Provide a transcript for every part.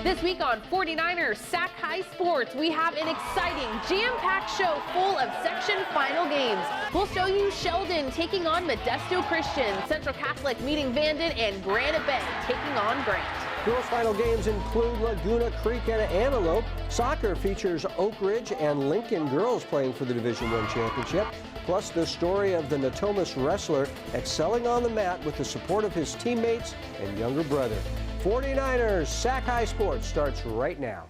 This week on 49ers Sac Hi Sports, we have an exciting, jam-packed show full of section final games. We'll show you Sheldon taking on Modesto Christian, Central Catholic meeting Vanden, and Granite Bay taking on Grant. Girls' final games include Laguna, Creek, and Antelope. Soccer features Oak Ridge and Lincoln girls playing for the Division I championship. Plus the story of the Natomas wrestler excelling on the mat with the support of his teammates and younger brother. 49ers Sac Hi Sports starts right now.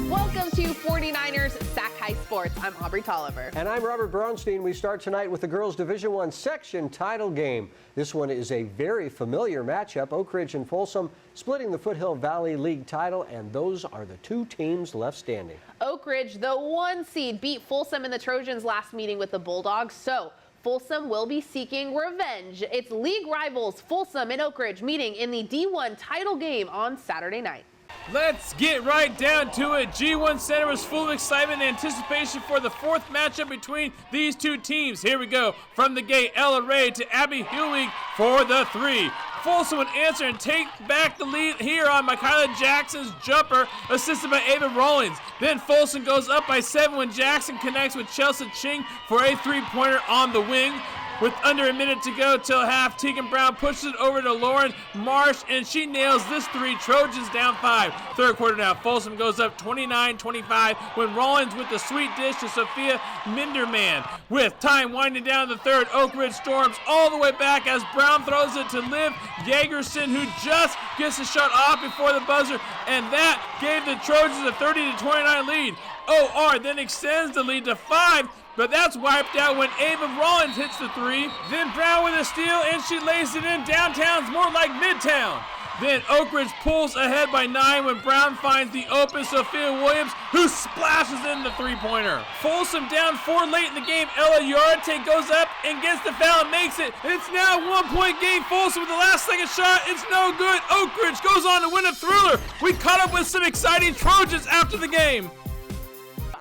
Welcome to 49ers Sac Hi Sports. I'm Aubrey Tolliver. And I'm Robert Braunstein. We start tonight with the girls' Division I section title game. This one is a very familiar matchup. Oak Ridge and Folsom splitting the Foothill Valley League title, and those are the two teams left standing. Oak Ridge, the 1 seed, beat Folsom and the Trojans last meeting with the Bulldogs, so Folsom will be seeking revenge. It's league rivals Folsom and Oak Ridge meeting in the D1 title game on Saturday night. Let's get right down to it. G1 Center was full of excitement and anticipation for the fourth matchup between these two teams. Here we go. From the gate, Ella Ray to Abby Hewig for the 3. Folsom would answer and take back the lead here on Micaiah Jackson's jumper, assisted by Ava Rollins. Then Folsom goes up by 7 when Jackson connects with Chelsea Ching for a 3-pointer on the wing. With under a minute to go till half, Tegan Brown pushes it over to Lauren Marsh, and she nails this 3. Trojans down 5. Third quarter now, Folsom goes up 29-25 when Rollins with the sweet dish to Sophia Minderman. With time winding down the third, Oak Ridge storms all the way back as Brown throws it to Liv Jagerson, who just gets the shot off before the buzzer, and that gave the Trojans a 30-29 lead. OR then extends the lead to 5, but that's wiped out when Ava Rollins hits the 3. Then Brown with a steal, and she lays it in. Downtown's more like Midtown. Then Oak Ridge pulls ahead by 9 when Brown finds the open Sophia Williams, who splashes in the 3-pointer. Folsom down 4 late in the game. Ella Yorite goes up and gets the foul and makes it. It's now a 1-point game. Folsom with the last second shot. It's no good. Oak Ridge goes on to win a thriller. We caught up with some exciting Trojans after the game.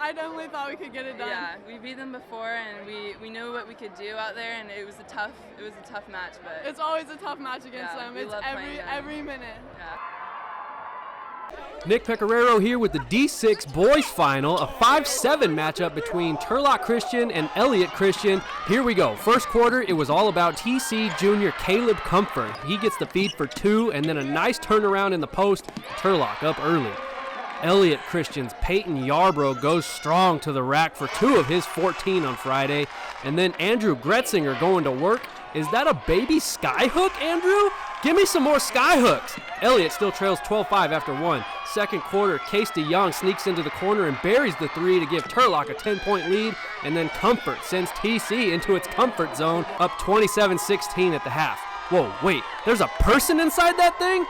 I definitely thought we could get it done. Yeah, we beat them before, and we knew what we could do out there, and it was a tough match. But it's always a tough match against them. It's every minute. Yeah. Nick Pecoraro here with the D6 boys final, a 5-7 matchup between Turlock Christian and Elliott Christian. Here we go. First quarter, it was all about TC junior Caleb Comfort. He gets the feed for 2, and then a nice turnaround in the post. Turlock up early. Elliott Christian's Peyton Yarbrough goes strong to the rack for 2 of his 14 on Friday. And then Andrew Gretzinger going to work. Is that a baby skyhook, Andrew? Give me some more skyhooks. Elliott still trails 12-5 after 1. Second quarter, Case DeYoung sneaks into the corner and buries the 3 to give Turlock a 10-point lead. And then Comfort sends TC into its comfort zone, up 27-16 at the half. Whoa, wait, there's a person inside that thing?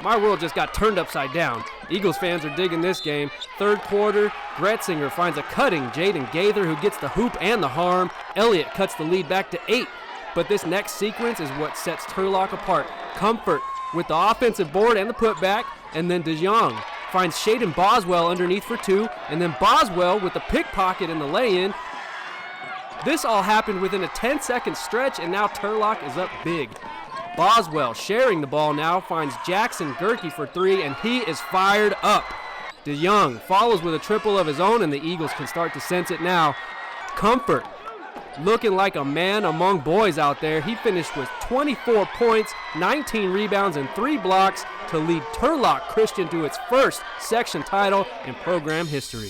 My world just got turned upside down. Eagles fans are digging this game. Third quarter, Gretzinger finds a cutting Jaden Gaither who gets the hoop and the harm. Elliott cuts the lead back to 8. But this next sequence is what sets Turlock apart. Comfort with the offensive board and the putback, and then DeJong finds Shaden Boswell underneath for 2, and then Boswell with the pickpocket and the lay-in. This all happened within a 10-second stretch, and now Turlock is up big. Boswell sharing the ball now finds Jackson Gerke for 3, and he is fired up. DeYoung follows with a triple of his own, and the Eagles can start to sense it now. Comfort looking like a man among boys out there. He finished with 24 points, 19 rebounds, and 3 blocks to lead Turlock Christian to its first section title in program history.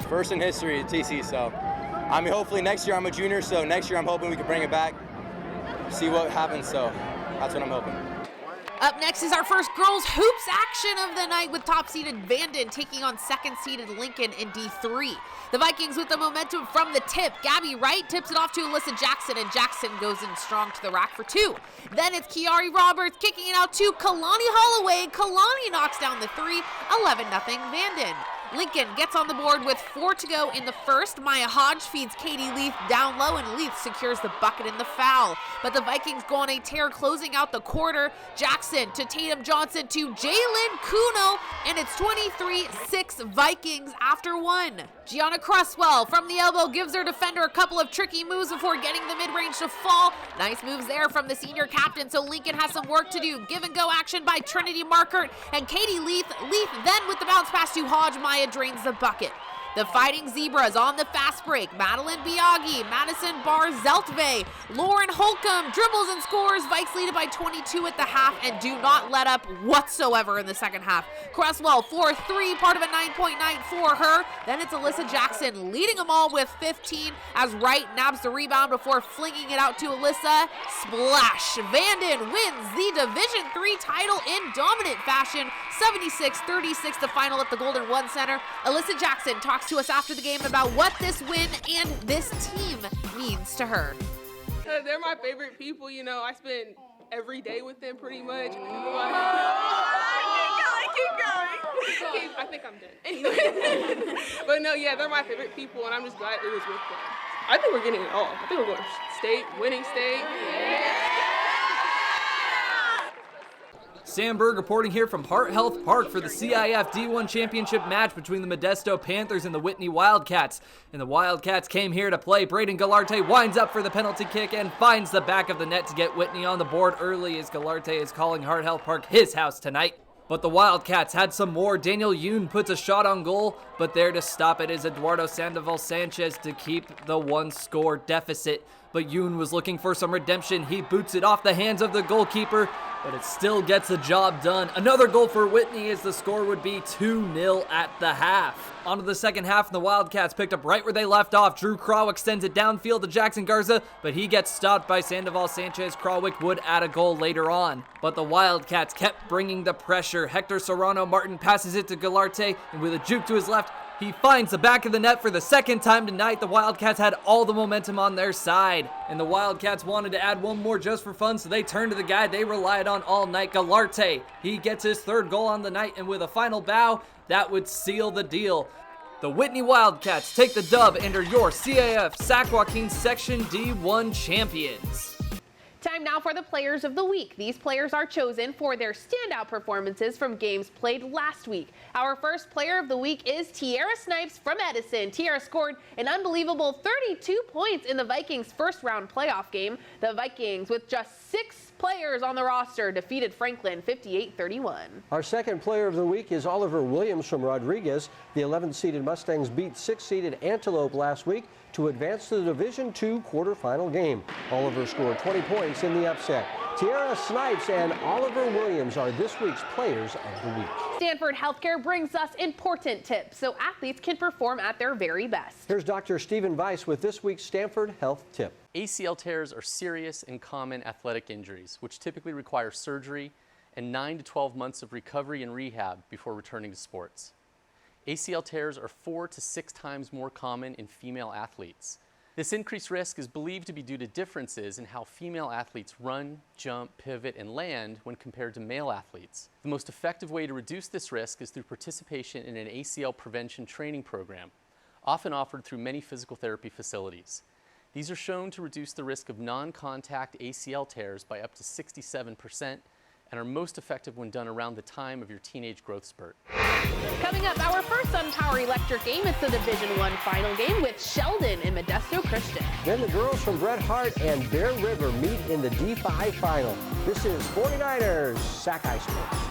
First in history at TC, so I mean, hopefully next year I'm a junior, so next year I'm hoping we can bring it back. See what happens, so that's what I'm hoping. Up next is our first girls hoops action of the night with top-seeded Vanden taking on second-seeded Lincoln in D3. The Vikings with the momentum from the tip. Gabby Wright tips it off to Alyssa Jackson, and Jackson goes in strong to the rack for 2. Then it's Kiari Roberts kicking it out to Kalani Holloway. Kalani knocks down the 3, 11-0 Vanden. Lincoln gets on the board with 4 to go in the first. Maya Hodge feeds Katie Leith down low, and Leith secures the bucket in the foul. But the Vikings go on a tear closing out the quarter. Jackson to Tatum Johnson to Jalen Kuno, and it's 23-6 Vikings after 1. Gianna Cresswell from the elbow gives her defender a couple of tricky moves before getting the mid-range to fall. Nice moves there from the senior captain, so Lincoln has some work to do. Give and go action by Trinity Markert and Katie Leith. Leith then with the bounce pass to Hodge. Maya drains the bucket. The Fighting Zebras on the fast break. Madeline Biaggi, Madison Barzeltve, Lauren Holcomb dribbles and scores. Vikes lead it by 22 at the half and do not let up whatsoever in the second half. Cresswell 4-3, part of a 9-point night for her. Then it's Alyssa Jackson leading them all with 15 as Wright nabs the rebound before flinging it out to Alyssa. Splash! Vanden wins the Division III title in dominant fashion. 76-36 the final at the Golden One Center. Alyssa Jackson talks to us after the game about what this win and this team means to her. They're my favorite people, you know. I spend every day with them pretty much. Keep going. I think I'm done. Anyway. But no, yeah, they're my favorite people, and I'm just glad it was with them. I think we're getting it all. I think we're going state, winning state. Sam Berg reporting here from Hart Health Park for the CIF D1 Championship match between the Modesto Panthers and the Whitney Wildcats. And the Wildcats came here to play. Braden Galarte winds up for the penalty kick and finds the back of the net to get Whitney on the board early as Galarte is calling Hart Health Park his house tonight. But the Wildcats had some more. Daniel Yoon puts a shot on goal, but there to stop it is Eduardo Sandoval Sanchez to keep the 1-score deficit. But Yoon was looking for some redemption. He boots it off the hands of the goalkeeper, but it still gets the job done. Another goal for Whitney as the score would be 2-0 at the half. On to the second half, and the Wildcats picked up right where they left off. Drew Krawick sends it downfield to Jackson Garza, but he gets stopped by Sandoval Sanchez. Krawick would add a goal later on. But the Wildcats kept bringing the pressure. Hector Serrano Martin passes it to Galarte, and with a juke to his left, he finds the back of the net for the second time tonight. The Wildcats had all the momentum on their side. And the Wildcats wanted to add one more just for fun, so they turned to the guy they relied on all night, Galarte. He gets his third goal on the night, and with a final bow, that would seal the deal. The Whitney Wildcats take the dub and are your CAF Sac Joaquin Section D1 champions. Time now for the Players of the Week. These players are chosen for their standout performances from games played last week. Our first Player of the Week is Tiara Snipes from Edison. Tiara scored an unbelievable 32 points in the Vikings' first-round playoff game. The Vikings, with just 6 players on the roster, defeated Franklin 58-31. Our second Player of the Week is Oliver Williams from Rodriguez. The 11th-seeded Mustangs beat 6th-seeded Antelope last week to advance to the Division II quarterfinal game. Oliver scored 20 points in the upset. Tiara Snipes and Oliver Williams are this week's Players of the Week. Stanford Healthcare brings us important tips so athletes can perform at their very best. Here's Dr. Stephen Weiss with this week's Stanford Health Tip. ACL tears are serious and common athletic injuries, which typically require surgery and 9 to 12 months of recovery and rehab before returning to sports. ACL tears are 4 to 6 times more common in female athletes. This increased risk is believed to be due to differences in how female athletes run, jump, pivot, and land when compared to male athletes. The most effective way to reduce this risk is through participation in an ACL prevention training program, often offered through many physical therapy facilities. These are shown to reduce the risk of non-contact ACL tears by up to 67%, and are most effective when done around the time of your teenage growth spurt. Coming up, our first SunPower Electric game. It's the Division I final game with Sheldon and Modesto Christian. Then the girls from Bret Harte and Bear River meet in the D5 final. This is 49ers Sac Hi Sports.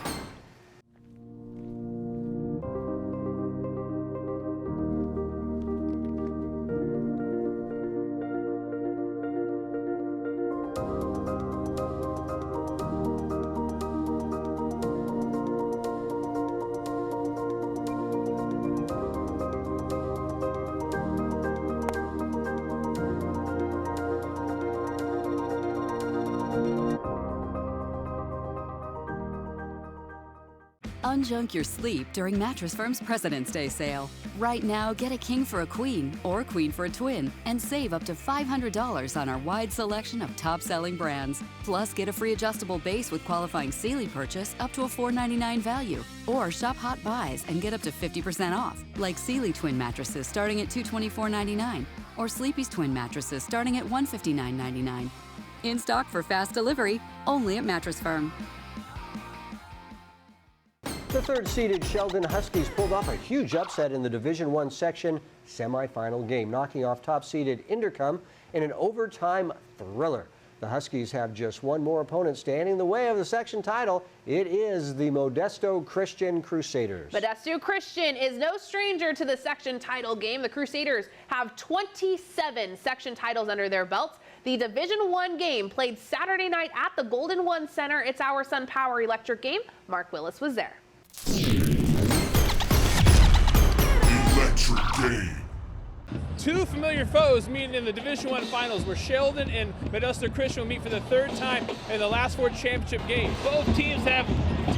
unjunk your sleep during Mattress Firm's President's Day sale. Right now, get a king for a queen or queen for a twin and save up to $500 on our wide selection of top-selling brands. Plus, get a free adjustable base with qualifying Sealy purchase up to a $4.99 value. Or shop Hot Buys and get up to 50% off, like Sealy twin mattresses starting at $224.99 or Sleepy's twin mattresses starting at $159.99. In stock for fast delivery, only at Mattress Firm. The third-seeded Sheldon Huskies pulled off a huge upset in the Division I section semifinal game, knocking off top-seeded Inderkum in an overtime thriller. The Huskies have just one more opponent standing in the way of the section title. It is the Modesto Christian Crusaders. Modesto Christian is no stranger to the section title game. The Crusaders have 27 section titles under their belts. The Division I game played Saturday night at the Golden One Center. It's our SunPower Electric game. Mark Willis was there. Electric game. Two familiar foes meeting in the Division I finals, where Sheldon and Modesto Christian will meet for the third time in the last four championship games. Both teams have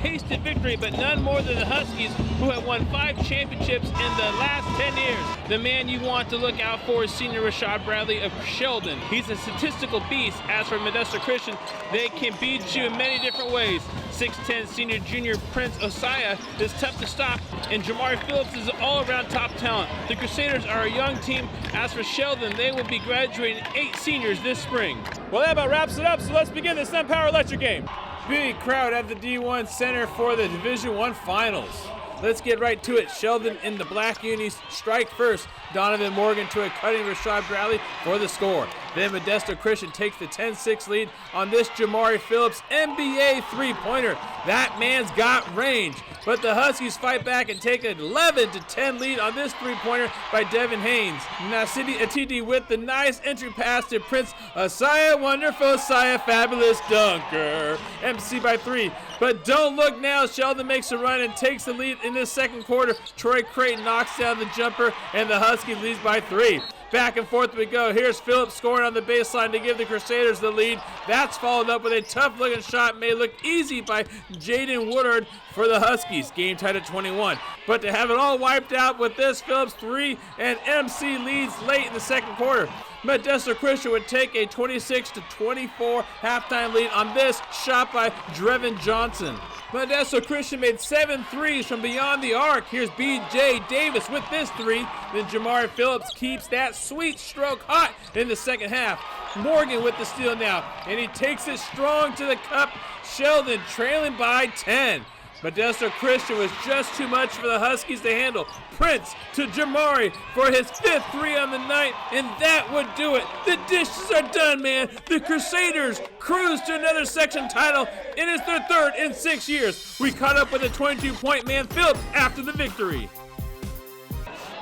tasted victory, but none more than the Huskies, who have won 5 championships in the last 10 years. The man you want to look out for is senior Rashad Bradley of Sheldon. He's a statistical beast. As for Modesto Christian, they can beat you in many different ways. 6'10" senior junior Prince OSEYA is tough to stop, and JAMARI Phillips is all-around top talent. The Crusaders are a young team. As for Sheldon, they will be graduating 8 seniors this spring. Well, that about wraps it up, so let's begin the SunPower Electric game. Big crowd at the D1 Center for the Division I finals. Let's get right to it. Sheldon in the black unis strike first. Donovan Morgan to a cutting Rashad Bradley for the score. Then Modesto Christian takes the 10-6 lead on this JAMARI Phillips NBA three-pointer. That man's got range. But the Huskies fight back and take an 11-10 lead on this three-pointer by Devin Haynes. Now City Atiti with the nice entry pass to Prince OSEYA, wonderful OSEYA, fabulous dunker. MC by 3. But don't look now. Sheldon makes a run and takes the lead in this second quarter. Troy Creighton knocks down the jumper, and the Huskies leads by 3. Back and forth we go. Here's Phillips scoring on the baseline to give the Crusaders the lead. That's followed up with a tough-looking shot. May look easy by Jaden Woodard for the Huskies. Game tied at 21. But to have it all wiped out with this Phillips 3 and MC leads late in the second quarter. Modesto Christian would take a 26-24 halftime lead on this shot by Drevin Johnson. Modesto Christian made 7 threes from beyond the arc. Here's B.J. Davis with this 3. Then JAMARI Phillips keeps that sweet stroke hot in the second half. Morgan with the steal now, and he takes it strong to the cup. Sheldon trailing by 10. Modesto Christian was just too much for the Huskies to handle. Prince to JAMARI for his 5th 3 on the night, and that would do it. The dishes are done, man. The Crusaders cruise to another section title, and it's their 3rd in 6 years. We caught up with a 22-point man, Phillips, after the victory.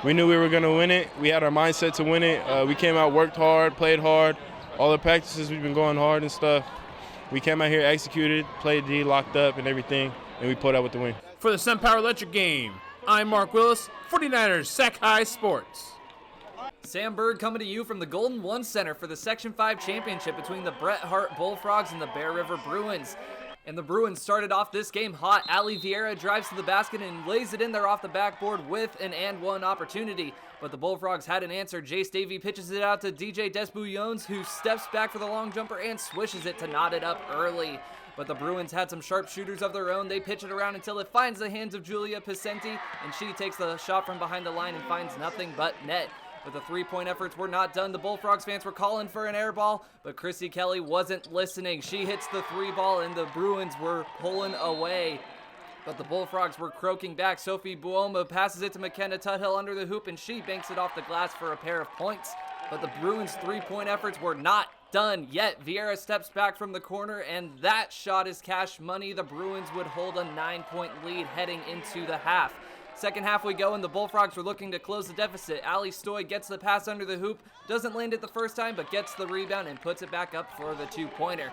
We knew we were going to win it. We had our mindset to win it. We came out, worked hard, played hard. All the practices, we've been going hard and stuff. We came out here, executed, played D, locked up and everything, and we pulled out with the win. For the SunPower Electric game, I'm Mark Willis, 49ers Sac Hi Sports. Sam Bird coming to you from the Golden One Center for the Section 5 championship between the Bret Hart Bullfrogs and the Bear River Bruins. And the Bruins started off this game hot. Ali Vieira drives to the basket and lays it in there off the backboard with an and-one opportunity. But the Bullfrogs had an answer. Jace Davey pitches it out to DJ Desbouillons, who steps back for the long jumper and swishes it to knot it up early. But the Bruins had some sharpshooters of their own. They pitch it around until it finds the hands of Julia Picenti, and she takes the shot from behind the line and finds nothing but net. But the three-point efforts were not done. The Bullfrogs fans were calling for an air ball, but Chrissy Kelly wasn't listening. She hits the 3-ball, and the Bruins were pulling away. But the Bullfrogs were croaking back. Sophie Buoma passes it to McKenna Tuthill under the hoop, and she banks it off the glass for a pair of points. But the Bruins' three-point efforts were not done yet. Vieira steps back from the corner, and that shot is cash money. The Bruins would hold a 9-point lead heading into the half. Second half we go, and the Bullfrogs were looking to close the deficit. Ali Stoy gets the pass under the hoop, doesn't land it the first time, but gets the rebound and puts it back up for the two-pointer.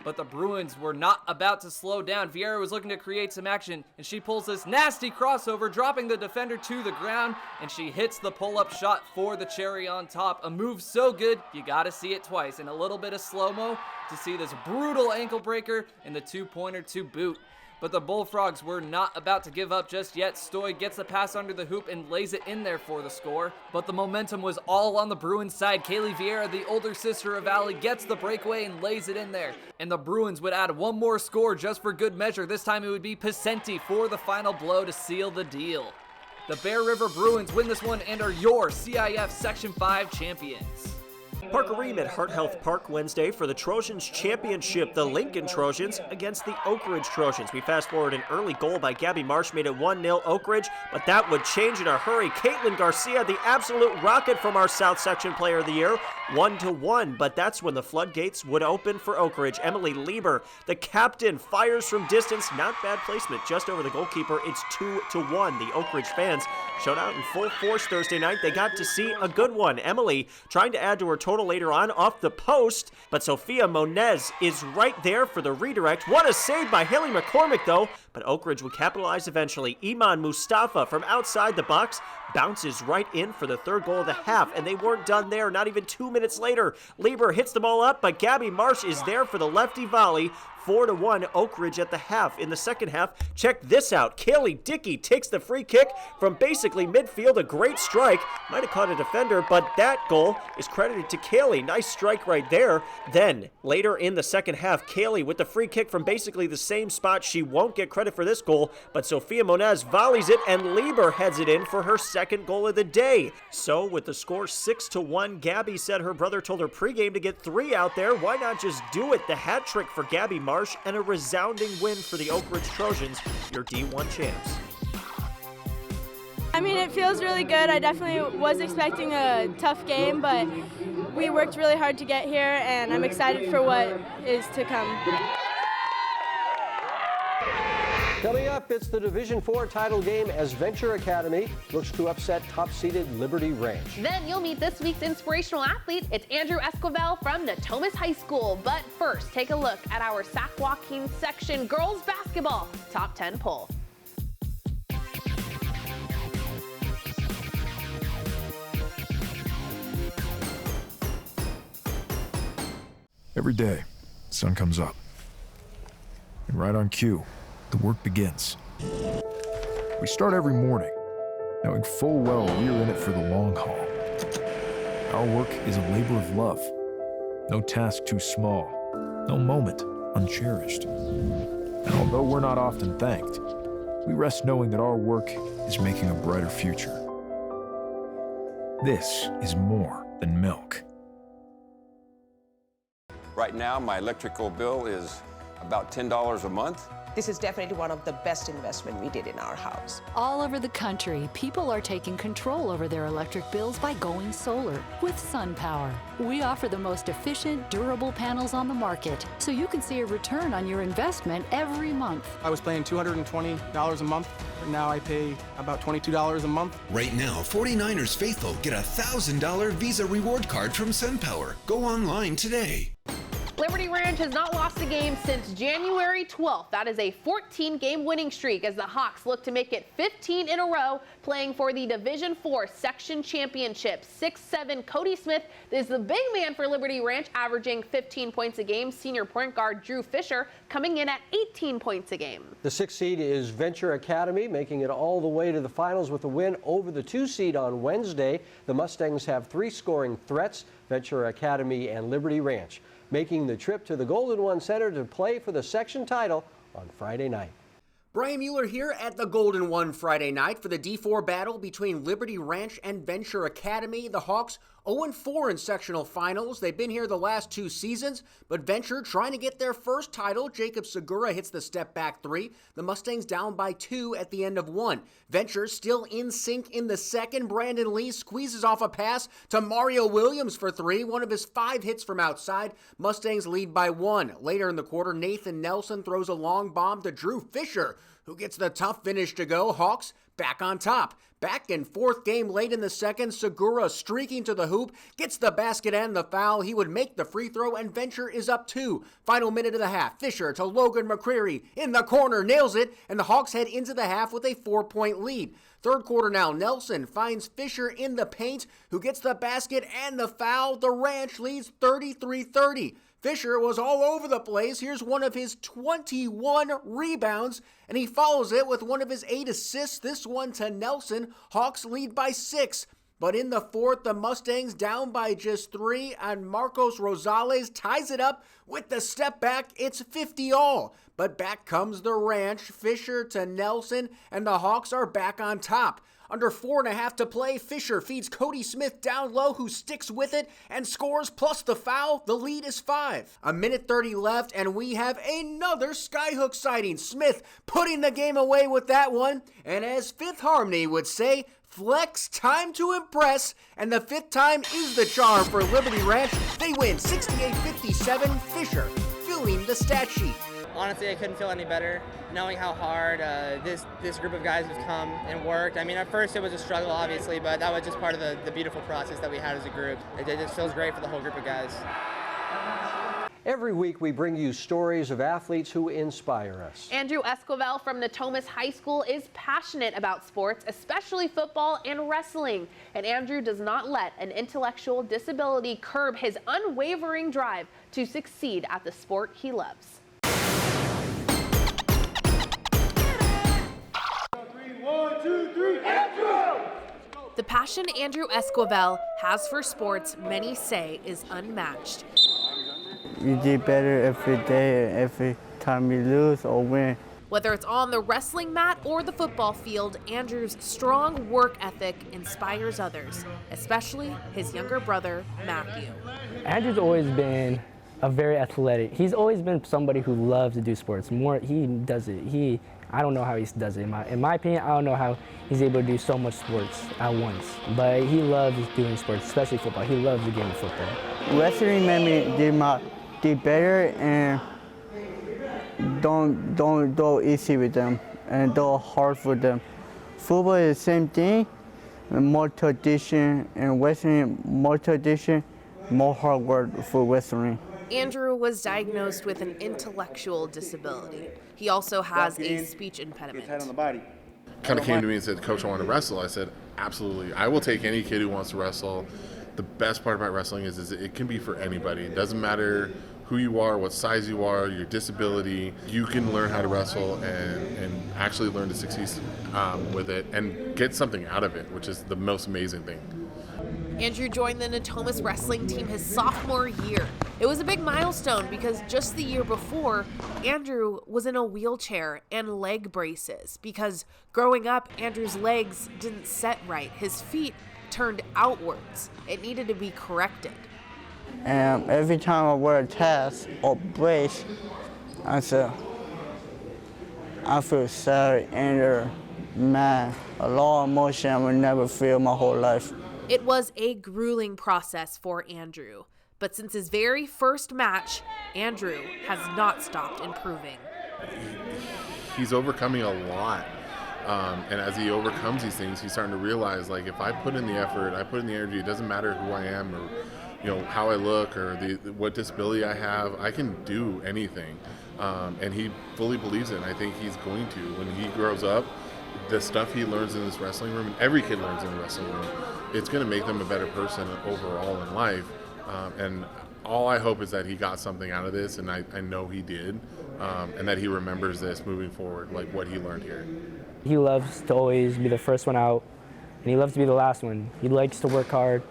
But the Bruins were not about to slow down. Vieira was looking to create some action, and she pulls this nasty crossover, dropping the defender to the ground, and she hits the pull-up shot for the cherry on top. A move so good, you gotta see it twice, and a little bit of slow-mo to see this brutal ankle breaker and the two-pointer to boot. But the Bullfrogs were not about to give up just yet. Stoy gets the pass under the hoop and lays it in there for the score. But the momentum was all on the Bruins side. Kaylee Vieira, the older sister of Allie, gets the breakaway and lays it in there. And the Bruins would add one more score just for good measure. This time it would be Picenti for the final blow to seal the deal. The Bear River Bruins win this one and are your CIF Section 5 champions. Parker Ream at Heart Health Park Wednesday for the Trojans Championship. The Lincoln Trojans against the Oak Ridge Trojans. We fast forward an early goal by Gabby Marsh made it 1-0 Oak Ridge, but that would change in a hurry. Caitlin Garcia, the absolute rocket from our South Section Player of the Year, 1-1, but that's when the floodgates would open for Oak Ridge. Emily Lieber, the captain, fires from distance. Not bad placement, just over the goalkeeper. It's 2-1. The Oak Ridge fans showed out in full force Thursday night. They got to see a good one. Emily trying to add to her total later on off the post, but Sophia Monez is right there for the redirect. What a save by Haley McCormick, though, but Oak Ridge would capitalize eventually. Iman Mustafa from outside the box bounces right in for the third goal of the half, and they weren't done there. Not even 2 minutes later, Lieber hits the ball up, but Gabby Marsh is there for the lefty volley. 4-1 Oak Ridge at the half. In the second half, check this out. Kaylee Dickey takes the free kick from basically midfield. A great strike. Might have caught a defender, but that goal is credited to Kaylee. Nice strike right there. Then, later in the second half, Kaylee with the free kick from basically the same spot. She won't get credit for this goal, but Sophia Monez volleys it, and Lieber heads it in for her second goal of the day. So, with the score 6-1, Gabby said her brother told her pregame to get 3 out there. Why not just do it? The hat trick for Gabby Marsh and a resounding win for the Oak Ridge Trojans, your D1 champs. I mean, it feels really good. I definitely was expecting a tough game, but we worked really hard to get here, and I'm excited for what is to come. Coming up, it's the Division 4 title game as Venture Academy looks to upset top-seeded Liberty Ranch. Then you'll meet this week's inspirational athlete. It's Andrew ESQUIVEL from Natomas High School. But first, take a look at our Sac Joaquin section girls basketball top 10 poll. Every day, the sun comes up. And right on cue, the work begins. We start every morning, knowing full well we're in it for the long haul. Our work is a labor of love. No task too small, no moment uncherished. And although we're not often thanked, we rest knowing that our work is making a brighter future. This is more than milk. Right now, my electrical bill is about $10 a month. This is definitely one of the best investments we did in our house. All over the country, people are taking control over their electric bills by going solar with SunPower. We offer the most efficient, durable panels on the market, so you can see a return on your investment every month. I was paying $220 a month. Now I pay about $22 a month. Right now, 49ers faithful get a $1,000 Visa reward card from SunPower. Go online today. Liberty Ranch has not lost a game since January 12th. That is a 14-game winning streak as the Hawks look to make it 15 in a row, playing for the Division 4 Section Championship. 6'7" Cody Smith is the big man for Liberty Ranch, averaging 15 points a game. Senior point guard Drew Fisher coming in at 18 points a game. The 6th seed is Venture Academy, making it all the way to the finals with a win over the 2 seed on Wednesday. The Mustangs have 3 scoring threats, Venture Academy and Liberty Ranch, making the trip to the Golden One Center to play for the section title on Friday night. Brian Mueller here at the Golden One Friday night for the D4 battle between Liberty Ranch and Venture Academy. The Hawks 0-4 in sectional finals. They've been here the last 2 seasons, but Venture trying to get their first title. Jacob Segura hits the step-back 3. The Mustangs down by 2 at the end of 1. Venture still in sync in the second. Brandon Lee squeezes off a pass to Mario Williams for 3, one of his 5 hits from outside. Mustangs lead by 1. Later in the quarter, Nathan Nelson throws a long bomb to Drew Fisher, who gets the tough finish to go. Hawks back on top. Back in 4th game late in the second, Segura streaking to the hoop, gets the basket and the foul. He would make the free throw, and Venture is up 2. Final minute of the half. Fisher to Logan McCreary in the corner, nails it, and the Hawks head into the half with a 4-point lead. Third quarter now, Nelson finds Fisher in the paint, who gets the basket and the foul. The Ranch leads 33-30. Fisher was all over the place. Here's one of his 21 rebounds, and he follows it with one of his 8 assists, this one to Nelson. Hawks lead by 6. But in the fourth, the Mustangs down by just 3, and Marcos Rosales ties it up with the step back. It's 50-all. But back comes the Ranch, Fisher to Nelson, and the Hawks are back on top. Under 4.5 to play, Fisher feeds Cody Smith down low, who sticks with it and scores, plus the foul. The lead is 5. 1:30 left, and we have another skyhook sighting. Smith putting the game away with that one. And as Fifth Harmony would say, flex time to impress, and the 5th time is the charm for Liberty Ranch. They win 68-57. Fisher filling the stat sheet. Honestly, I couldn't feel any better knowing how hard this group of guys have come and worked. I mean, at first it was a struggle, obviously, but that was just part of the beautiful process that we had as a group. It just feels great for the whole group of guys. Every week we bring you stories of athletes who inspire us. Andrew Esquivel from Natomas High School is passionate about sports, especially football and wrestling. And Andrew does not let an intellectual disability curb his unwavering drive to succeed at the sport he loves. The passion Andrew Esquivel has for sports, many say, is unmatched. You get better every day, every time you lose or win. Whether it's on the wrestling mat or the football field, Andrew's strong work ethic inspires others, especially his younger brother, Matthew. Andrew's always been a very athletic. He's always been somebody who loves to do sports. He does it. I don't know how he does it. In my opinion, I don't know how he's able to do so much sports at once. But he loves doing sports, especially football. He loves the game of football. Wrestling made me get better and don't go easy with them and go hard for them. Football is the same thing, more tradition, and wrestling more tradition, more hard work for wrestling. Andrew was diagnosed with an intellectual disability. He also has a speech impediment. Kind of came to me and said, "Coach, I want to wrestle." I said, "Absolutely. I will take any kid who wants to wrestle." The best part about wrestling is it can be for anybody. It doesn't matter who you are, what size you are, your disability. You can learn how to wrestle and actually learn to succeed with it and get something out of it, which is the most amazing thing. Andrew joined the Natomas wrestling team his sophomore year. It was a big milestone because just the year before, Andrew was in a wheelchair and leg braces because growing up, Andrew's legs didn't set right. His feet turned outwards. It needed to be corrected. And every time I wear a cast or brace, I feel sad, anger, mad, a lot of emotion I will never feel my whole life. It was a grueling process for Andrew, but since his very first match, Andrew has not stopped improving. He's overcoming a lot. And as he overcomes these things, he's starting to realize, like, if I put in the effort, I put in the energy, it doesn't matter who I am or how I look or what disability I have, I can do anything. And he fully believes it, and I think he's going to. When he grows up, the stuff he learns in this wrestling room, and every kid learns in the wrestling room, it's going to make them a better person overall in life. And all I hope is that he got something out of this, and I know he did, and that he remembers this moving forward, like what he learned here. He loves to always be the first one out, and he loves to be the last one. He likes to work hard.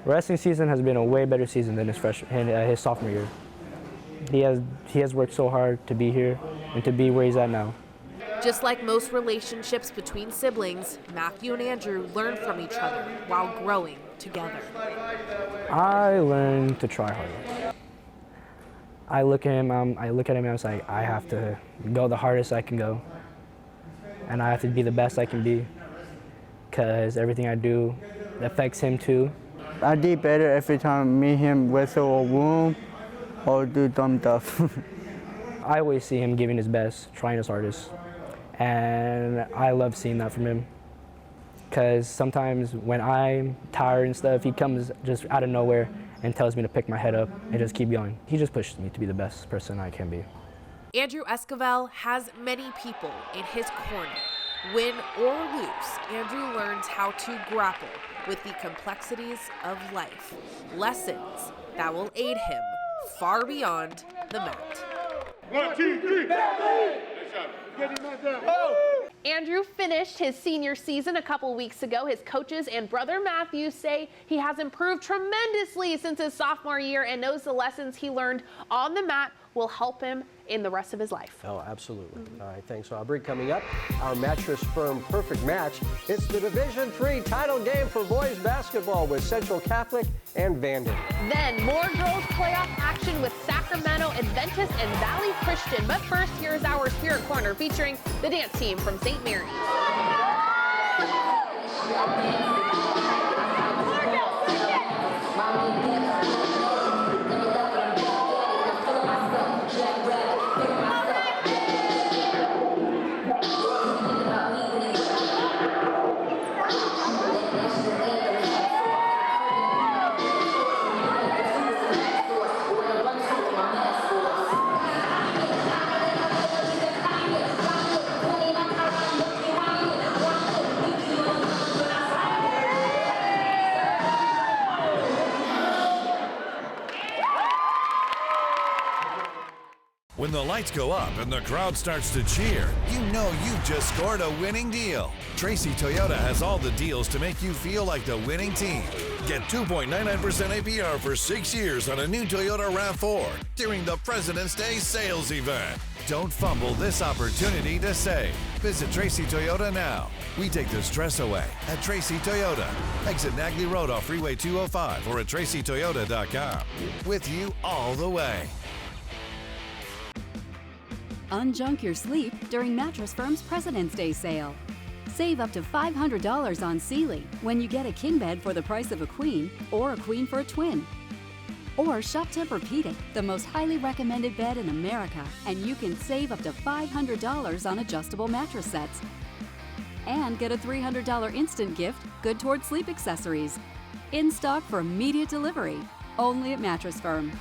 Wrestling season has been a way better season than his sophomore year. He has worked so hard to be here and to be where he's at now. Just like most relationships between siblings, Matthew and Andrew learn from each other while growing together. I learned to try harder. I look at him and I was like, I have to go the hardest I can go. And I have to be the best I can be, because everything I do affects him too. I did better every time me and him wrestle or room or do dumb stuff. I always see him giving his best, trying his hardest. And I love seeing that from him, because sometimes when I'm tired and stuff, he comes just out of nowhere and tells me to pick my head up and just keep going. He just pushes me to be the best person I can be. Andrew Esquivel has many people in his corner. Win or lose, Andrew learns how to grapple with the complexities of life, lessons that will aid him far beyond the mat. 1, 2, 3. Andrew finished his senior season a couple weeks ago. His coaches and brother Matthew say he has improved tremendously since his sophomore year and knows the lessons he learned on the mat will help him in the rest of his life. Oh, absolutely. All right, thanks, Aubrey. Coming up, our Mattress Firm Perfect Match. It's the Division III title game for boys basketball with Central Catholic and Vanden. Then more girls playoff action with Sacramento, Adventist, and Valley Christian. But first, here's our Spirit Corner featuring the dance team from St. Mary's. When the lights go up and the crowd starts to cheer, you know you've just scored a winning deal. Tracy Toyota has all the deals to make you feel like the winning team. Get 2.99% APR for 6 years on a new Toyota RAV4 during the President's Day sales event. Don't fumble this opportunity to save. Visit Tracy Toyota now. We take the stress away at Tracy Toyota. Exit Nagley Road off Freeway 205 or at tracytoyota.com. With you all the way. Unjunk your sleep during Mattress Firm's President's Day sale. Save up to $500 on Sealy when you get a king bed for the price of a queen or a queen for a twin. Or shop Tempur-Pedic, the most highly recommended bed in America, and you can save up to $500 on adjustable mattress sets. And get a $300 instant gift good towards sleep accessories. In stock for immediate delivery, only at Mattress Firm.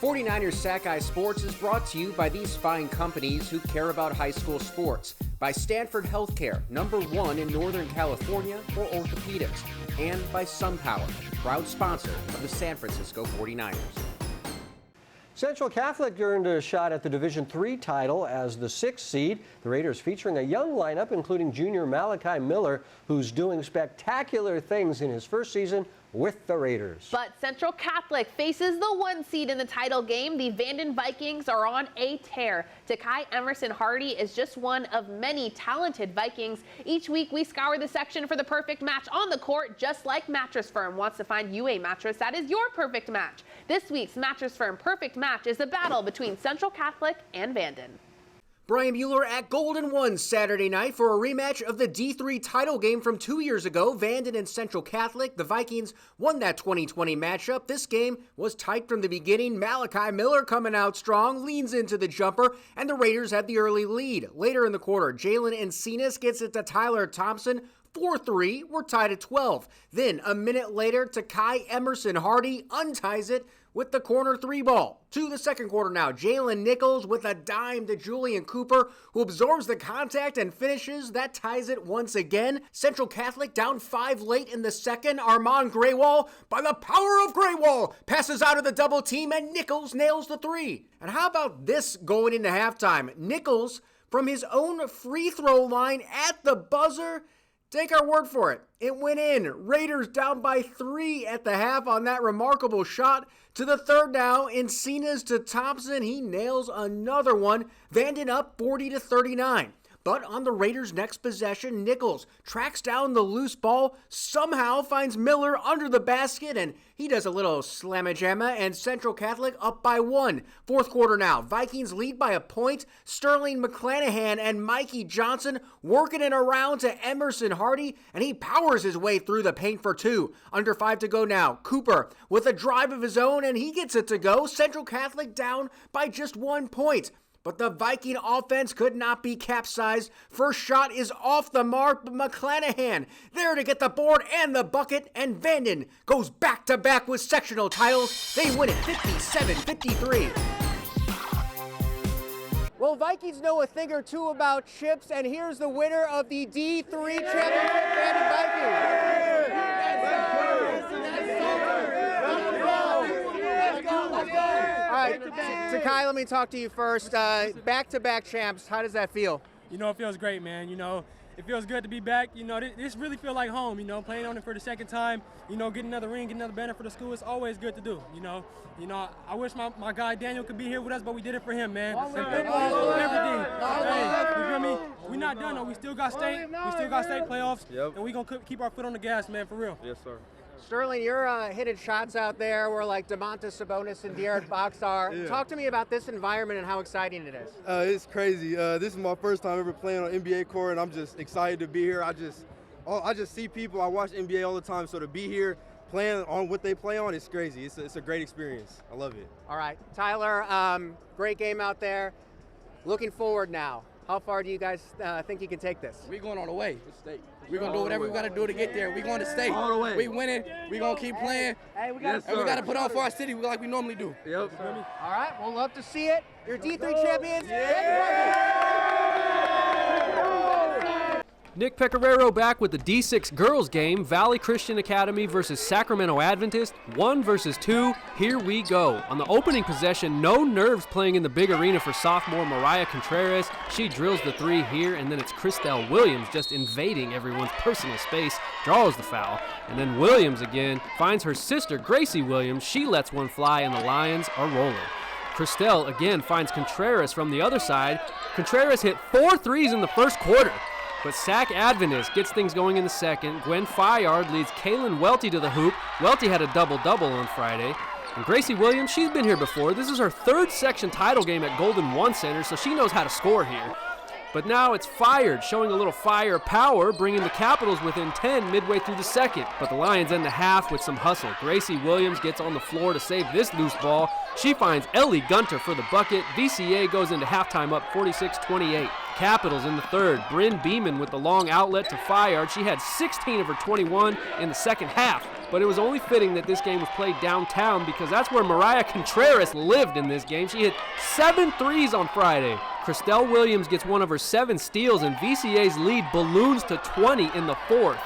49ers Sac Hi Sports is brought to you by these fine companies who care about high school sports. By Stanford Healthcare, #1 in Northern California for orthopedics. And by SunPower, proud sponsor of the San Francisco 49ers. Central Catholic earned a shot at the Division III title as the 6th seed. The Raiders featuring a young lineup, including junior Malachi Miller, who's doing spectacular things in his first season with the Raiders. But Central Catholic faces the 1 seed in the title game. The Vanden Vikings are on a tear. Takai Emerson Hardy is just one of many talented Vikings. Each week we scour the section for the perfect match on the court, just like Mattress Firm wants to find you a mattress that is your perfect match. This week's Mattress Firm perfect match is the battle between Central Catholic and Vanden. Brian Mueller at Golden 1 Saturday night for a rematch of the D3 title game from 2 years ago. Vanden and Central Catholic. The Vikings won that 2020 matchup. This game was tight from the beginning. Malachi Miller coming out strong, leans into the jumper, and the Raiders had the early lead. Later in the quarter, Jalen Encinas gets it to Tyler Thompson. 4-3, we're tied at 12. Then, a minute later, Takai Emerson Hardy unties it with the corner 3 ball. To the second quarter now, Jalen Nichols with a dime to Julian Cooper, who absorbs the contact and finishes. That ties it once again. Central Catholic down 5 late in the second. Armand Graywall, by the power of Graywall, passes out of the double team, and Nichols nails the 3. And how about this going into halftime? Nichols, from his own free throw line at the buzzer. Take our word for it. It went in. Raiders down by 3 at the half on that remarkable shot. To the third now, Encinas to Thompson. He nails another one. Vanden up 40-39. But on the Raiders' next possession, Nichols tracks down the loose ball, somehow finds Miller under the basket, and he does a little slamma-jamma, and Central Catholic up by 1. Fourth quarter now. Vikings lead by a point. Sterling McClanahan and Mikey Johnson working it around to Emerson Hardy, and he powers his way through the paint for 2. Under 5 to go now. Cooper with a drive of his own, and he gets it to go. Central Catholic down by just 1 point. But the Viking offense could not be capsized. First shot is off the mark, but McClanahan there to get the board and the bucket, and Vanden goes back-to-back with sectional titles. They win it 57-53. Well, Vikings know a thing or two about chips, and here's the winner of the D3 championship, Vanden Vikings. right, Sakai, let me talk to you first. Back-to-back champs, how does that feel? You know, it feels great, man. You know, it feels good to be back. You know, this really feels like home, you know, playing on it for the second time, you know, getting another ring, getting another banner for the school. It's always good to do, you know. I wish my guy Daniel could be here with us, but we did it for him, man. Everything. Hey, you feel me? We're not done, though. We still got state. We still got state playoffs, and we're going to keep our foot on the gas, man, for real. Yes, sir. Sterling, you're hitting shots out there where like Domantas Sabonis and De'Aaron Fox are. Yeah. Talk to me about this environment and how exciting it is. It's crazy. This is my first time ever playing on NBA court, and I'm just excited to be here. I just see people. I watch NBA all the time, so to be here playing on what they play on is crazy. It's a great experience. I love it. All right, Tyler, great game out there. Looking forward now. How far do you guys think you can take this? We're going all the way. We're going to do whatever we got to do to get there. We're going to state. All the way. We winning. We're going to keep playing. Hey, we got to put on for our city like we normally do. Yep. All right, we'll love to see it. You're D3 champions. Nick Pecoraro back with the D6 girls game, Valley Christian Academy versus Sacramento Adventist, 1 versus 2, here we go. On the opening possession, no nerves playing in the big arena for sophomore Mariah Contreras. She drills the 3 here, and then it's Christelle Williams just invading everyone's personal space, draws the foul, and then Williams again finds her sister Gracie Williams. She lets one fly, and the Lions are rolling. Christelle again finds Contreras from the other side. Contreras hit 4 threes in the first quarter. But Sac Adventist gets things going in the second. Gwen Fayard leads Kaylin Welty to the hoop. Welty had a double-double on Friday. And Gracie Williams, she's been here before. This is her 3rd section title game at Golden One Center, so she knows how to score here. But now it's Fayard showing a little fire power, bringing the Capitals within 10 midway through the second. But the Lions end the half with some hustle. Gracie Williams gets on the floor to save this loose ball. She finds Ellie Gunter for the bucket. VCA goes into halftime up 46-28. Capitals in the third. Bryn Beeman with the long outlet to Fayard. She had 16 of her 21 in the second half. But it was only fitting that this game was played downtown because that's where Mariah Contreras lived in this game. She hit 7 threes on Friday. Christelle Williams gets one of her 7 steals, and VCA's lead balloons to 20 in the fourth.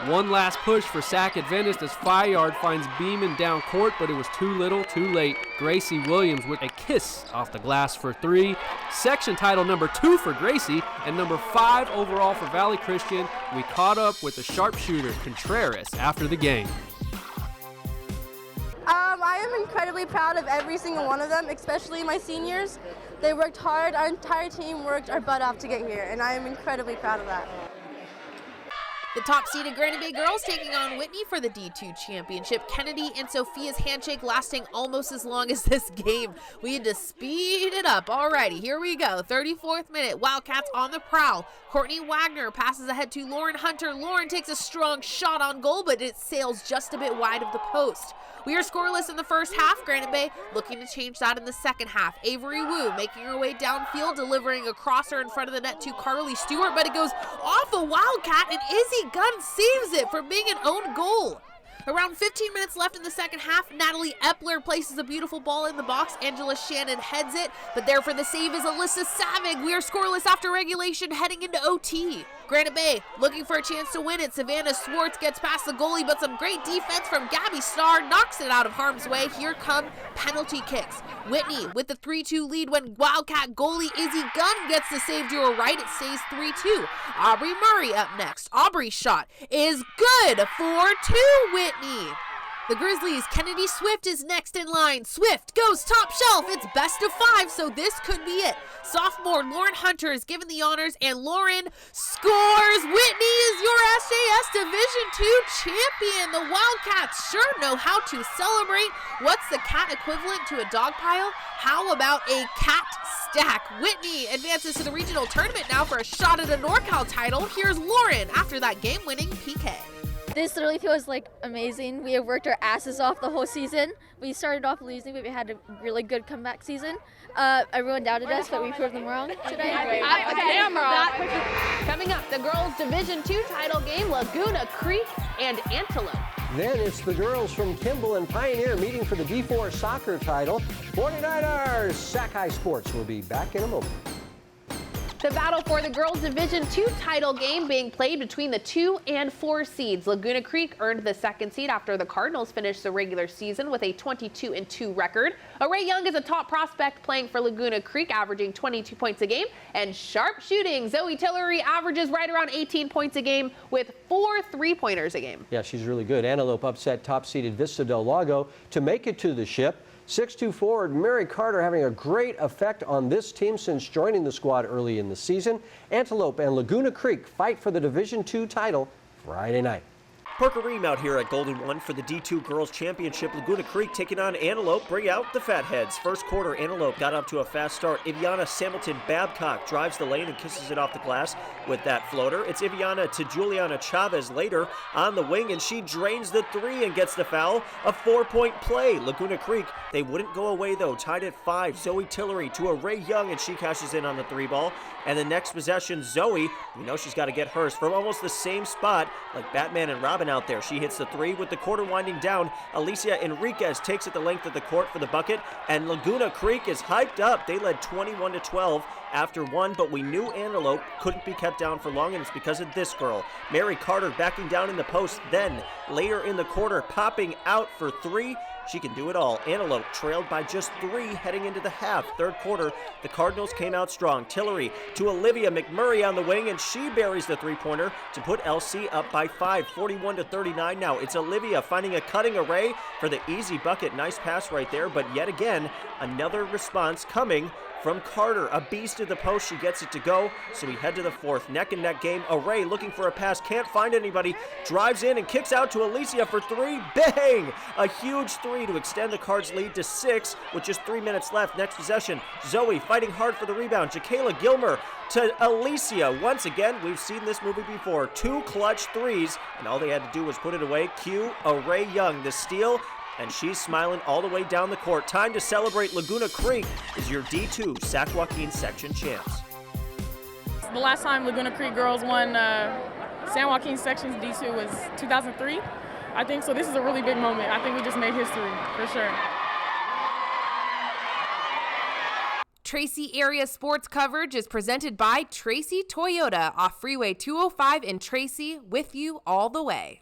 One last push for Sac Adventist as Fayard finds Beeman down court, but it was too little, too late. Gracie Williams with a kiss off the glass for 3. Section title number 2 for Gracie, and number 5 overall for Valley Christian. We caught up with the sharpshooter Contreras after the game. I am incredibly proud of every single one of them, especially my seniors. They worked hard. Our entire team worked our butt off to get here, and I am incredibly proud of that. The top-seeded Granite Bay girls taking on Whitney for the D2 championship. Kennedy and Sophia's handshake lasting almost as long as this game. We had to speed it up. Alrighty, here we go. 34th minute, Wildcats on the prowl. Courtney Wagner passes ahead to Lauren Hunter. Lauren takes a strong shot on goal, but it sails just a bit wide of the post. We are scoreless in the first half. Granite Bay looking to change that in the second half. Avery Wu making her way downfield, delivering a crosser in front of the net to Carly Stewart, but it goes off a Wildcat, and Izzy Gunn saves it from being an own goal. Around 15 minutes left in the second half, Natalie Epler places a beautiful ball in the box. Angela Shannon heads it, but there for the save is Alyssa Savig. We are scoreless after regulation, heading into OT. Granite Bay looking for a chance to win it. Savannah Swartz gets past the goalie, but some great defense from Gabby Starr knocks it out of harm's way. Here come penalty kicks. Whitney with the 3-2 lead when Wildcat goalie Izzy Gunn gets the save to her right. It stays 3-2. Aubrey Murray up next. Aubrey's shot is good for 2, Whitney. The Grizzlies' Kennedy Swift is next in line. Swift goes top shelf. It's best of 5, so this could be it. Sophomore Lauren Hunter is given the honors, and Lauren scores. Whitney is your SAS Division II champion. The Wildcats sure know how to celebrate. What's the cat equivalent to a dog pile? How about a cat stack? Whitney advances to the regional tournament now for a shot at a NorCal title. Here's Lauren after that game-winning PK. This literally feels like amazing. We have worked our asses off the whole season. We started off losing, but we had a really good comeback season. Everyone doubted us, but we proved them wrong today. Coming up, the girls' Division II title game, Laguna Creek and Antelope. Then it's the girls from Kimball and Pioneer meeting for the D4 soccer title. 49ers, Sac Hi Sports will be back in a moment. The battle for the girls Division II title game being played between the 2 and 4 seeds. Laguna Creek earned the 2nd seed after the Cardinals finished the regular season with a 22-2 record. Array Young is a top prospect playing for Laguna Creek, averaging 22 points a game. And sharp shooting, Zoe Tillery averages right around 18 points a game with 4 3-pointers a game. Yeah, she's really good. Antelope upset top-seeded Vista del Lago to make it to the ship. 6'2" forward Mary Carter having a great effect on this team since joining the squad early in the season. Antelope and Laguna Creek fight for the Division II title Friday night. Parker Ream out here at Golden One for the D2 Girls Championship. Laguna Creek taking on Antelope. Bring out the Fatheads. First quarter, Antelope got up to a fast start. Iviana Samilton Babcock drives the lane and kisses it off the glass with that floater. It's Iviana to Juliana Chavez later on the wing, and she drains the 3 and gets the foul. A 4-point play. Laguna Creek, they wouldn't go away though. Tied at 5. Zoe Tillery to Array Young, and she cashes in on the 3 ball. And the next possession, Zoe, we know she's got to get hers from almost the same spot like Batman and Robin out there. She hits the 3 with the quarter winding down. Alicia Enriquez takes it the length of the court for the bucket, and Laguna Creek is hyped up. They led 21-12 after 1, but we knew Antelope couldn't be kept down for long, and it's because of this girl. Mary Carter backing down in the post, then later in the quarter popping out for 3. She can do it all. Antelope trailed by just 3 heading into the half. Third quarter, the Cardinals came out strong. Tillery to Olivia McMurray on the wing, and she buries the 3-pointer to put LC up by 5, 41-39 now. It's Olivia finding a cutting Array for the easy bucket. Nice pass right there, but yet again, another response coming from Carter. A beast at the post, she gets it to go, so we head to the 4th. Neck-and-neck game. Array looking for a pass, can't find anybody, drives in and kicks out to Alicia for 3. Bang! A huge 3 to extend the Cards' lead to 6 with just 3 minutes left. Next possession, Zoe fighting hard for the rebound. Jakayla Gilmer to Alicia. Once again, we've seen this movie before. 2 clutch 3s, and all they had to do was put it away. Cue Array Young, the steal, and she's smiling all the way down the court. Time to celebrate. Laguna Creek is your D2 Sac Joaquin section champs. The last time Laguna Creek girls won San Joaquin sections D2 was 2003, I think. So this is a really big moment. I think we just made history, for sure. Tracy area sports coverage is presented by Tracy Toyota off Freeway 205 in Tracy, with you all the way.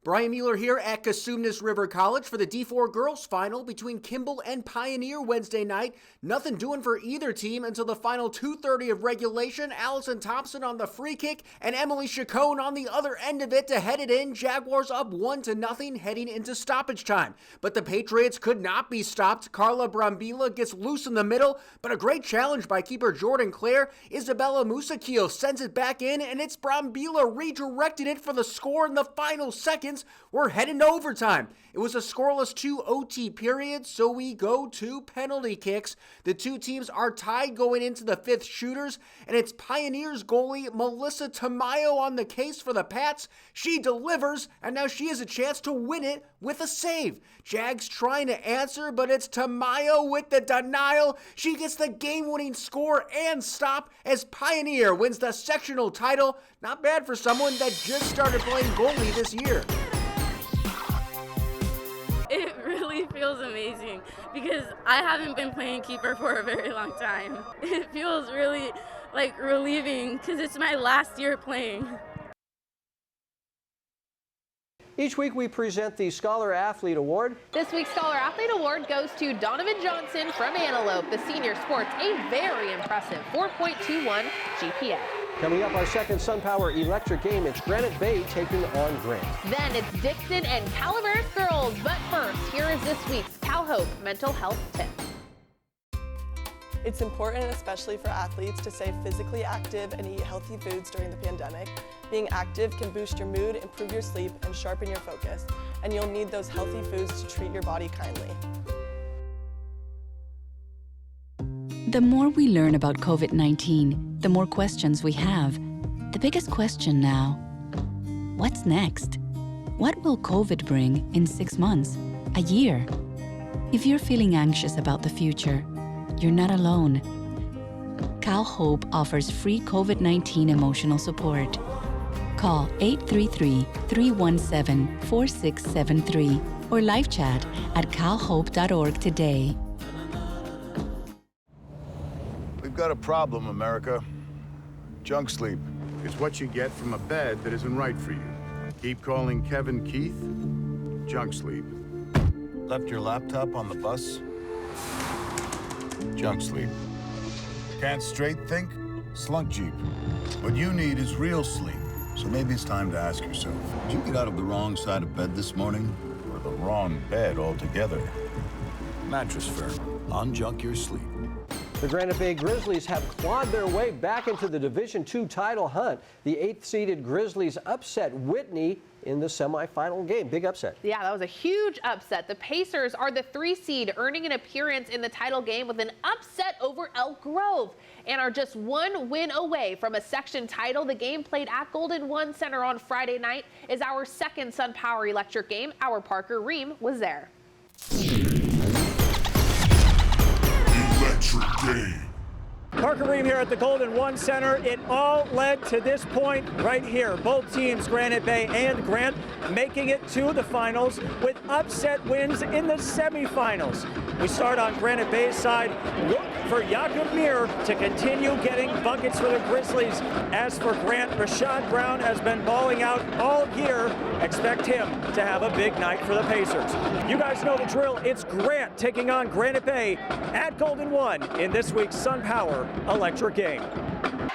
Brian Mueller here at Cosumnes River College for the D4 girls final between KIMBALL and Pioneer Wednesday night. Nothing doing for either team until the final 2:30 of regulation. Allison Thompson on the free kick and Emily Chacon on the other end of it to head it in. Jaguars up 1-0 heading into stoppage time. But the Patriots could not be stopped. Carla Brambila gets loose in the middle, but a great challenge by keeper Jordan Clare. Isabella Musakil sends it back in, and it's Brambila redirecting it for the score in the final seconds. We're heading to overtime. It was a scoreless 2 OT period, so we go to penalty kicks. The two teams are tied going into the 5th shooters, and it's Pioneers goalie Melissa Tamayo on the case for the Pats. She delivers, and now she has a chance to win it with a save. Jags trying to answer, but it's Tamayo with the denial. She gets the game-winning score and stop as Pioneer wins the sectional title. Not bad for someone that just started playing goalie this year. It really feels amazing because I haven't been playing keeper for a very long time. It feels really relieving because it's my last year playing. Each week we present the Scholar Athlete Award. This week's Scholar Athlete Award goes to Donovan Johnson from Antelope. The senior sports a very impressive 4.21 GPA. Coming up, our second SunPower electric game, it's Granite Bay taking on Grant. Then it's DIXON and Calaveras girls. But first, here is this week's Cal Hope mental health tip. It's important, especially for athletes, to stay physically active and eat healthy foods during the pandemic. Being active can boost your mood, improve your sleep, and sharpen your focus. And you'll need those healthy foods to treat your body kindly. The more we learn about COVID-19, the more questions we have. The biggest question now, what's next? What will COVID bring in 6 months, a year? If you're feeling anxious about the future, you're not alone. Cal Hope offers free COVID-19 emotional support. Call 833-317-4673 or live chat at calhope.org today. We've got a problem, America. Junk sleep is what you get from a bed that isn't right for you. Keep calling Kevin Keith. Junk sleep. Left your laptop on the bus? Junk sleep. Can't straight think? Slunk Jeep. What you need is real sleep. So maybe it's time to ask yourself, did you get out of the wrong side of bed this morning? Or the wrong bed altogether? Mattress Firm. Unjunk your sleep. The Granite Bay Grizzlies have clawed their way back into the Division II title hunt. The 8th-seeded Grizzlies upset Whitney in the semifinal game. Big upset. Yeah, that was a huge upset. The Pacers are the 3 seed, earning an appearance in the title game with an upset over Elk Grove, and are just 1 win away from a section title. The game played at Golden One Center on Friday night is our second Sun Power Electric game. Our Parker Ream was there. Electric game. Parker Ream here at the Golden One Center. It all led to this point right here. Both teams, Granite Bay and Grant, making it to the finals with upset wins in the semifinals. We start on Granite Bay's side. Look for Jakob Mir to continue getting buckets for the Grizzlies. As for Grant, Rashad Brown has been balling out all year. Expect him to have a big night for the Pacers. You guys know the drill. It's Grant taking on Granite Bay at Golden One in this week's Sun Power Electric game.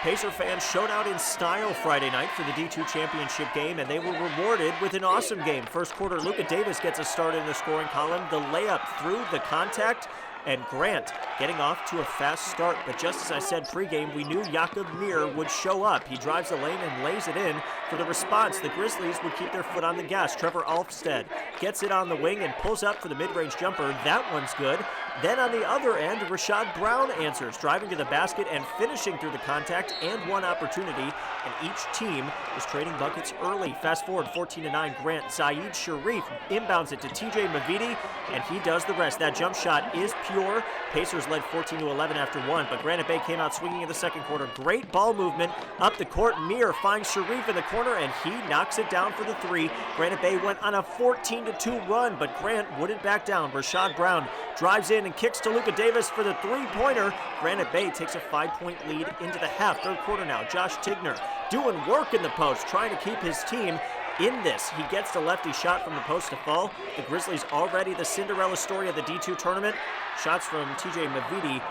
Pacer fans showed out in style Friday night for the D2 championship game, and they were rewarded with an awesome game. First quarter, Luka Davis gets a start in the scoring column. The layup through the contact, and Grant getting off to a fast start. But just as I said pregame, we knew Jakob Mir would show up. He drives the lane and lays it in. For the response, the Grizzlies would keep their foot on the gas. Trevor Alfstead gets it on the wing and pulls up for the mid-range jumper. That one's good. Then on the other end, Rashad Brown answers, driving to the basket and finishing through the contact and one opportunity, and each team was trading buckets early. Fast forward 14-9, Grant. Zaid Sharif inbounds it to TJ Mavidi, and he does the rest. That jump shot is pure. Pacers led 14-11 after one, but Granite Bay came out swinging in the second quarter. Great ball movement up the court. Mir finds Sharif in the corner, and he knocks it down for the three. Granite Bay went on a 14-2 run, but Grant wouldn't back down. Rashad Brown drives in and kicks to Luka Davis for the three-pointer. Granite Bay takes a 5-point lead into the half. Third quarter now. Josh Tigner doing work in the post, trying to keep his team in this. He gets the lefty shot from the post to fall. The Grizzlies already the Cinderella story of the D2 tournament. Shots from TJ Mavidi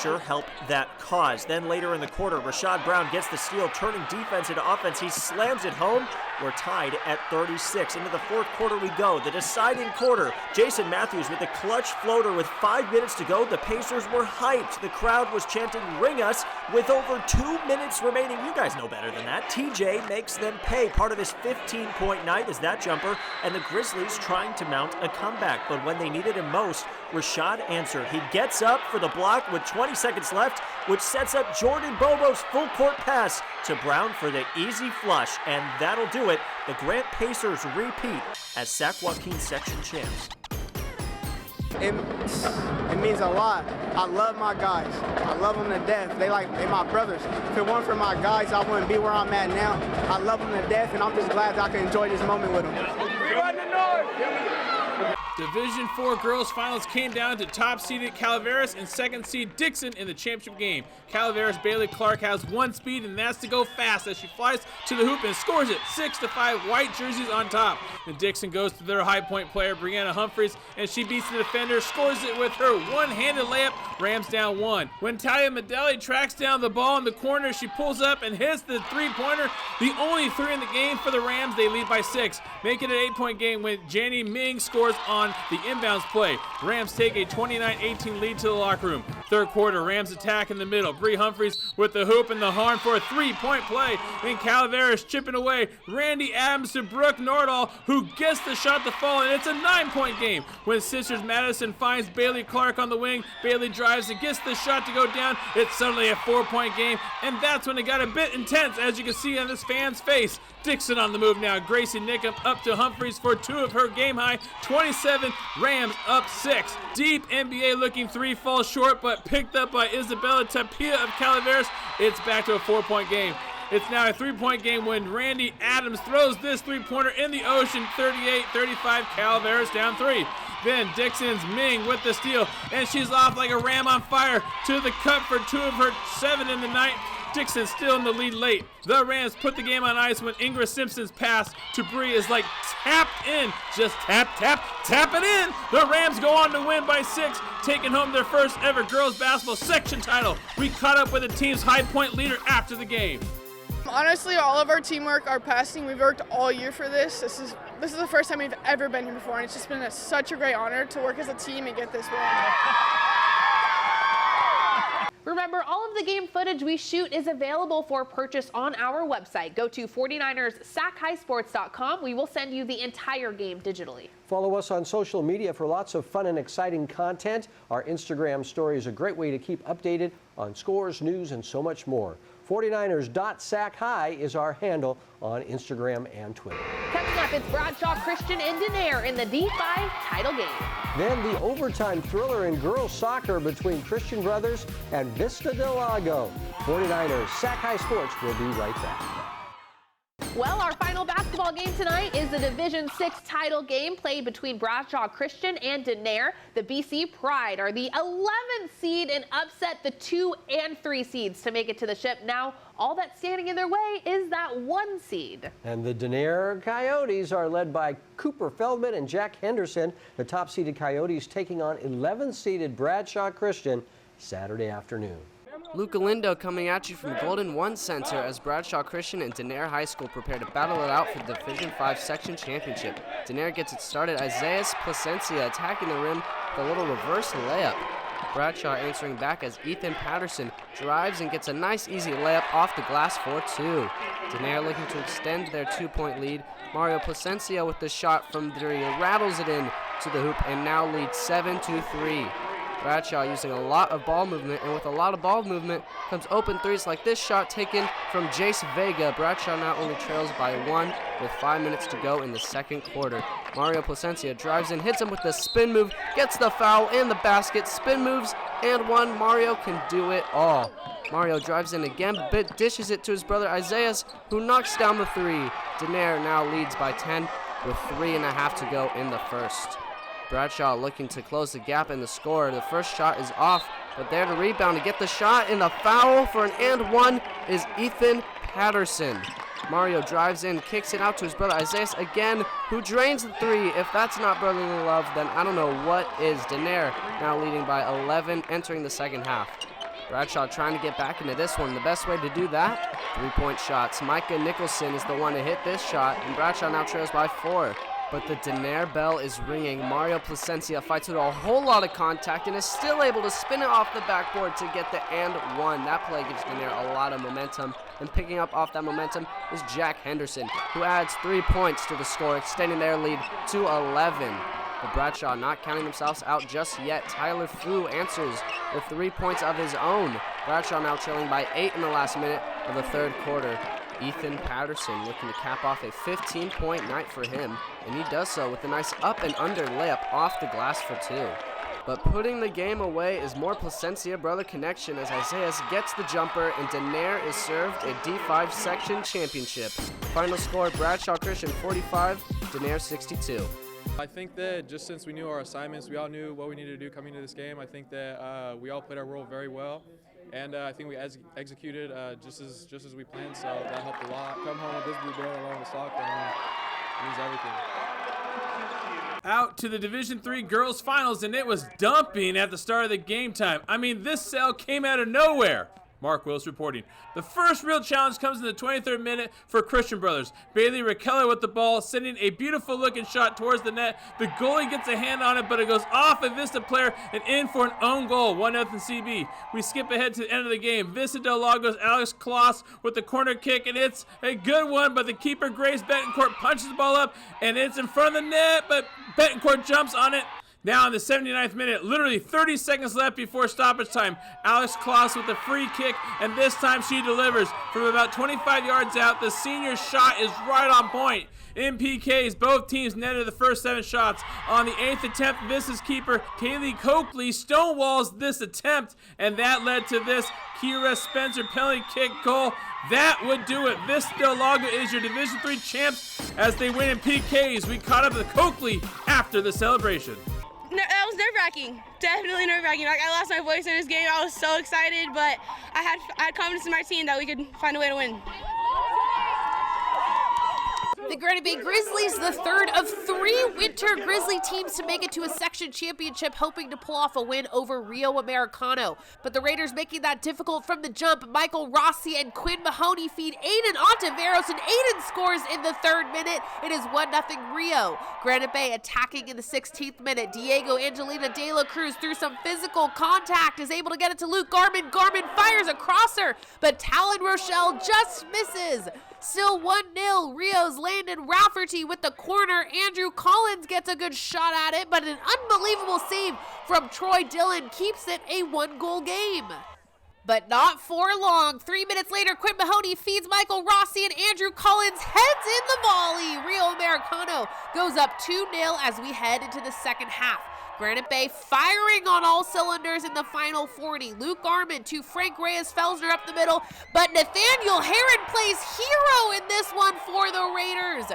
sure help that cause. Then later in the quarter, Rashad Brown gets the steal, turning defense into offense. He slams it home. We're tied at 36. Into the fourth quarter we go. The deciding quarter. Jason Matthews with a clutch floater with 5 minutes to go. The Pacers were hyped. The crowd was chanting, "Ring us," with over 2 minutes remaining. You guys know better than that. TJ makes them pay. Part of his 15-point night is that jumper, and the Grizzlies trying to mount a comeback. But when they needed him most, Rashad answered. He gets up for the block with 20 seconds left, which sets up Jordan Bobo's full-court pass to Brown for the easy flush, and that'll do it. The Grant Pacers repeat as Sac Joaquin section champs. It means a lot. I love my guys. I love them to death. They my brothers. If it weren't for my guys, I wouldn't be where I'm at now. I love them to death, and I'm just glad that I can enjoy this moment with them. We run the North! Division IV girls finals came down to top-seeded Calaveras and second-seed DIXON in the championship game. Calaveras' Bailey Clark has one speed, and that's to go fast as she flies to the hoop and scores it. 6-5, white jerseys on top. And DIXON goes to their high-point player, Brianna Humphreys, and she beats the defender, scores it with her one-handed layup. Rams down one. When Talia Medeli tracks down the ball in the corner, she pulls up and hits the three-pointer. The only three in the game for the Rams. They lead by 6. Make it an 8-point game when Jenny Ming scores on the inbounds play. Rams take a 29-18 lead to the locker room. Third quarter, Rams attack in the middle. Bree Humphreys with the hoop and the horn for a 3-point play. And Calaveras chipping away. Randy Adams to Brooke Nordahl, who gets the shot to fall, and it's a 9-point game. When Sisters Madison finds Bailey Clark on the wing, Bailey drives and gets the shot to go down. It's suddenly a 4-point game, and that's when it got a bit intense, as you can see on this fan's face. DIXON on the move now. Gracie Nickham up to Humphreys for 2 of her game-high 27. Rams up 6. Deep NBA looking 3 falls short, but picked up by Isabella Tapia of Calaveras. It's back to a 4-point game. It's now a 3-point game when Randy Adams throws this three-pointer in the ocean. 38-35, Calaveras down 3. Then DIXON's Ming with the steal, and she's off like a ram on fire to the cup for 2 of her 7 in the night. DIXON still in the lead late. The Rams put the game on ice when Ingrid Simpson's pass to Bree is like tapped in. Just tap, tap, tap it in. The Rams go on to win by 6, taking home their first ever girls basketball section title. We caught up with the team's high point leader after the game. Honestly, all of our teamwork, our passing, we've worked all year for this. This is the first time we've ever been here before, and it's just been such a great honor to work as a team and get this win. Remember, all of the game footage we shoot is available for purchase on our website. Go to 49ersSacHiSports.com. We will send you the entire game digitally. Follow us on social media for lots of fun and exciting content. Our Instagram story is a great way to keep updated on scores, news, and so much more. 49ers.SacHi is our handle on Instagram and Twitter. Coming up, it's Bradshaw, Christian, and DENAIR in the D5 title game. Then the overtime thriller in girls soccer between Christian Brothers and VISTA del Lago. 49ers Sac Hi Sports will be right back. Well, our final basketball game tonight is the Division 6 title game played between Bradshaw Christian and DENAIR. The BC Pride are the 11th seed and upset the 2 and 3 seeds to make it to the ship. Now, all that's standing in their way is that 1 seed. And the DENAIR Coyotes are led by Cooper Feldman and Jack Henderson. The top-seeded Coyotes taking on 11th-seeded Bradshaw Christian Saturday afternoon. Luca Lindo coming at you from Golden One Center as Bradshaw Christian and DENAIR High School prepare to battle it out for the Division 5 section championship. DENAIR gets it started. Isaiah Placencia attacking the rim with a little reverse layup. Bradshaw answering back as Ethan Patterson drives and gets a nice easy layup off the glass for 2. DENAIR looking to extend their 2-point lead. Mario Placencia with the shot from 3 rattles it in to the hoop and now leads 7-3. Bradshaw using a lot of ball movement, and with a lot of ball movement comes open threes like this shot taken from Jace Vega. Bradshaw now only trails by 1 with 5 minutes to go in the second quarter. Mario Placencia drives in, hits him with the spin move, gets the foul and the basket, spin moves and 1. Mario can do it all. Mario drives in again, but dishes it to his brother Isaiah, who knocks down the 3. DENAIR now leads by 10 with 3.5 to go in the first. Bradshaw looking to close the gap in the score. The first shot is off, but there to rebound to get the shot, and the foul for an and 1 is Ethan Patterson. Mario drives in, kicks it out to his brother Isaiah again, who drains the 3. If that's not brotherly love, then I don't know what is. DENAIR now leading by 11, entering the second half. Bradshaw trying to get back into this one. The best way to do that, 3-point shots. Micah Nicholson is the one to hit this shot, and Bradshaw now trails by 4. But the DENAIR bell is ringing. Mario Placencia fights with a whole lot of contact and is still able to spin it off the backboard to get the and 1. That play gives DENAIR a lot of momentum. And picking up off that momentum is Jack Henderson, who adds 3 points to the score, extending their lead to 11. But Bradshaw not counting themselves out just yet. Tyler Fu answers with 3 points of his own. Bradshaw now trailing by 8 in the last minute of the third quarter. Ethan Patterson looking to cap off a 15-point night for him, and he does so with a nice up and under layup off the glass for 2. But putting the game away is more Placencia brother connection as Isaiah gets the jumper and DENAIR is served a D5 section championship. Final score, Bradshaw Christian 45, DENAIR 62. I think that just since we knew our assignments, we all knew what we needed to do coming into this game. I think that we all played our role very well. And I think we executed just as we planned, so that helped a lot. Come home with this blue band along with soccer, it means everything. Out to the Division 3 girls finals, and it was dumping at the start of the game time. I mean, this cell came out of nowhere. Mark Willis reporting. The first real challenge comes in the 23rd minute for Christian Brothers. Bailey Raquella with the ball, sending a beautiful looking shot towards the net. The goalie gets a hand on it, but it goes off a VISTA player and in for an own goal. 1-0 CB. We skip ahead to the end of the game. VISTA del Lago's Alex Kloss with the corner kick, and it's a good one, but the keeper, Grace Betancourt, punches the ball up, and it's in front of the net, but Betancourt jumps on it. Now in the 79th minute, literally 30 seconds left before stoppage time, Alex Kloss with the free kick, and this time she delivers from about 25 yards out. The senior shot is right on point. In PKs, both teams netted the first 7 shots. On the 8th attempt, VISTA's keeper, Kaylee Coakley, stonewalls this attempt, and that led to this Kira Spencer penalty kick goal. That would do it. VISTA del Lago is your Division 3 champs as they win in PKs. We caught up with Coakley after the celebration. That was nerve-wracking. Definitely nerve-wracking. Like, I lost my voice in this game. I was so excited, but I had confidence in my team that we could find a way to win. The Granite Bay Grizzlies, the third of 3 Winter Grizzly teams to make it to a section championship, hoping to pull off a win over Rio Americano. But the Raiders making that difficult from the jump. Michael Rossi and Quinn Mahoney feed Aiden Ontiveros, and Aiden scores in the 3rd minute. It is 1-0 Rio. Granite Bay attacking in the 16th minute. Diego Angelina De La Cruz through some physical contact is able to get it to Luke Garman. Garman fires a crosser, but Talon Rochelle just misses. Still 1-0, Rio's Landon Rafferty with the corner. Andrew Collins gets a good shot at it, but an unbelievable save from Troy Dillon keeps it a 1-goal game. But not for long. 3 minutes later, Quinn Mahoney feeds Michael Rossi, and Andrew Collins heads in the volley. Rio Americano goes up 2-0 as we head into the second half. Granite Bay firing on all cylinders in the final 40. Luke Garman to Frank Reyes-Felsner up the middle, but Nathaniel Heron plays hero in this one for the Raiders.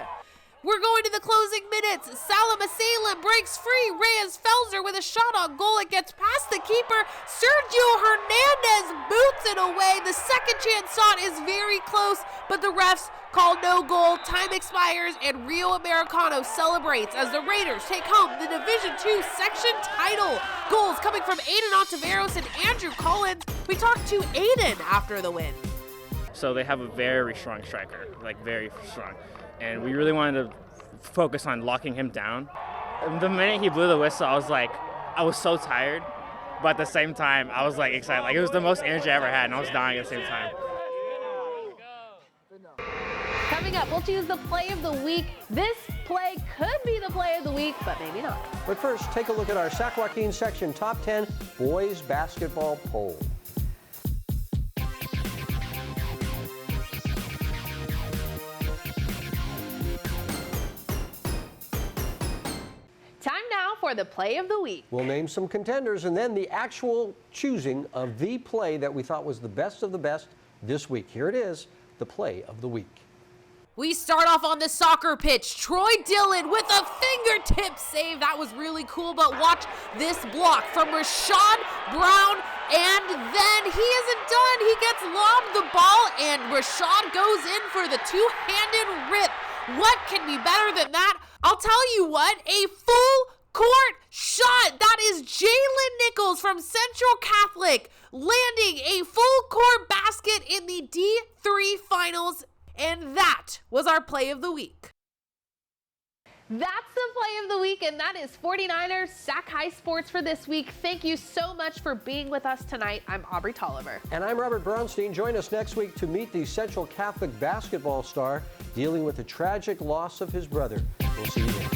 We're going to the closing minutes. Salam Asalim breaks free. Reyes-Felsner with a shot on goal. It gets past the keeper. Sergio Hernandez boots it away. The second chance shot is very close, but the refs call no goal. Time expires, and Rio Americano celebrates as the Raiders take home the Division II section title. Goals coming from Aiden Ontiveros and Andrew Collins. We talked to Aiden after the win. So they have a very strong striker, like very strong. And we really wanted to focus on locking him down. The minute he blew the whistle, I was so tired, but at the same time, I was like excited. Like, it was the most energy I ever had, and I was dying at the same time. Coming up, we'll choose the play of the week. This play could be the play of the week, but maybe not. But first, take a look at our Sac Joaquin section top 10 boys basketball poll. Time now for the play of the week. We'll name some contenders and then the actual choosing of the play that we thought was the best of the best this week. Here it is, the play of the week. We start off on the soccer pitch. Troy Dillon with a fingertip save. That was really cool, but watch this block from Rashad Brown, and then he isn't done. He gets lobbed the ball, and Rashad goes in for the two-handed rip. What can be better than that? I'll tell you what, a full court shot. That is Jalen Nichols from Central Catholic landing a full court basket in the D3 finals. And that was our play of the week. That's the play of the week, and that is 49ers Sac Hi Sports for this week. Thank you so much for being with us tonight. I'm Aubrey Tolliver. And I'm Robert Braunstein. Join us next week to meet the Central Catholic basketball star dealing with the tragic loss of his brother. We'll see you then.